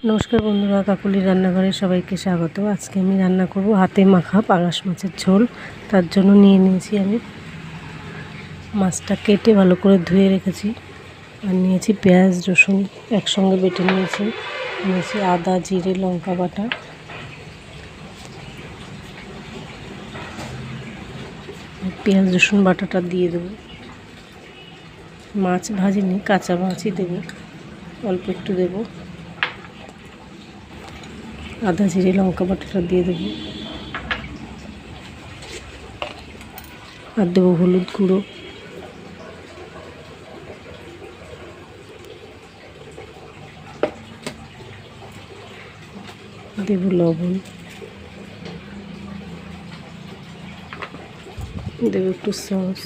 নমস্কার বন্ধুরা, কাকুলির রান্নাঘরে সবাইকে স্বাগত। আজকে আমি রান্না করব হাতে মাখা পাঙাশ মাছের ঝোল। তার জন্য নিয়ে নিয়েছি আমি মাছটা কেটে ভালো করে ধুয়ে রেখেছি, আর নিয়েছি পেঁয়াজ রসুন একসঙ্গে বেটে নিয়েছি, আদা জিরে লঙ্কা বাটা, পেঁয়াজ রসুন বাটাটা দিয়ে দেবো। মাছ ভাজিনি, কাঁচা মাছই দেবো, অল্প একটু দেবো। আদা জিরে লঙ্কা বাটাটা দিয়ে দেবো, আর দেবো হলুদ গুঁড়ো, দেবো লবণ, দেবো একটু সস,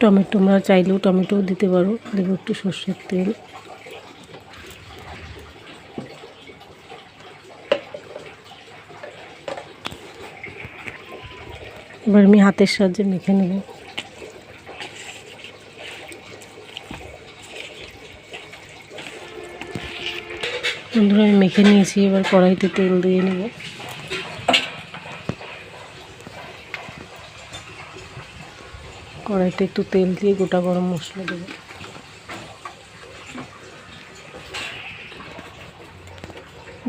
টমেটো আমরা চাইলেও টমেটোও দিতে পারো। দেবো একটু সর্ষের তেল, এবার আমি হাতের সাহায্যে মেখে নেব। বন্ধুরা, আমি মেখে নিয়েছি, এবার কড়াইতে তেল দিয়ে নেব। কড়াইতে একটু তেল দিয়ে গোটা গরম মশলা দেবো।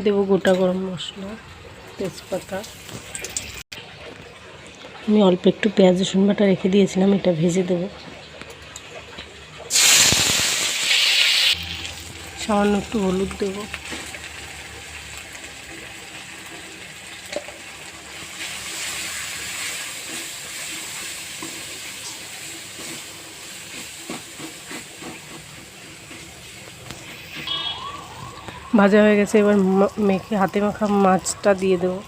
দেবো গোটা গরম মশলা, তেজপাতা। আমি অল্প একটু পেঁয়াজ রসুন বাটা রেখে দিয়েছিলাম, এটা ভেজে দেবো। সামান্য একটু হলুদ দেবো, ভাজা হয়ে গেছে। এবার মেখে হাতে মাখা মাছটা দিয়ে দেবো।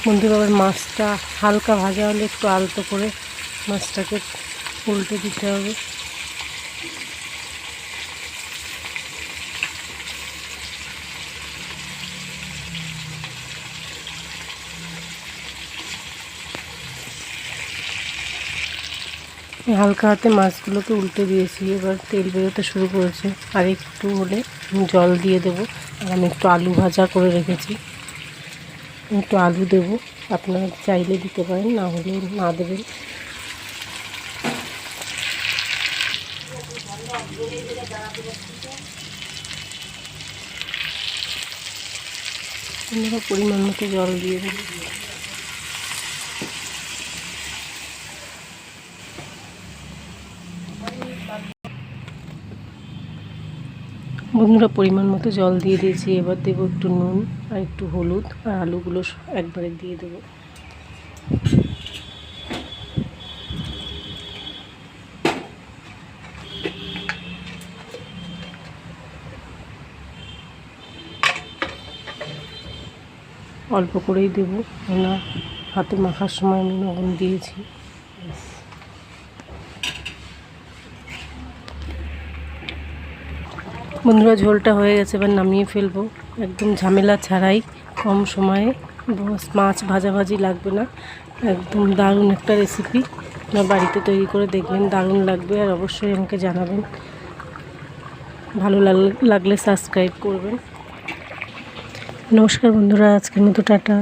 বন্ধুরা, আবার মাছটা হালকা ভাজা হলে একটু আলতো করে মাছটাকে উল্টে দিতে হবে। হালকা হাতে মাছগুলোকে উল্টে দিয়েছি, এবার তেল বেরোতে শুরু করেছে। আর একটু হলে জল দিয়ে দেবো। আর আমি একটু আলু ভাজা করে রেখেছি, একটু আলু দেবো। আপনারা চাইলে দিতে পারেন, না হলে না দেবেন। আপনারা পরিমাণ মতো জল দিয়ে দেবেন। বন্ধুরা, পরিমাণ মতো জল দিয়ে দিয়েছি। এবার দেবো একটু নুন আর একটু হলুদ, আর আলুগুলো একবারে দিয়ে দেবো। অল্প করেই দেবো, না হাতে মাখার সময় আমি লবণ দিয়েছি। বন্ধুরা, ঝোলটা হয়ে গেছে, এবার নামিয়ে ফেলবো। একদম ঝামেলা ছাড়াই, কম সময়ে মাছ ভাজাভাজি লাগবে না। একদম দারুণ একটা রেসিপি। আপনার বাড়িতে তৈরি করে দেখবেন, দারুণ লাগবে। আর অবশ্যই আমাকে জানাবেন, ভালো লাগলে সাবস্ক্রাইব করবেন। নমস্কার বন্ধুরা, আজকের মতো টাটা।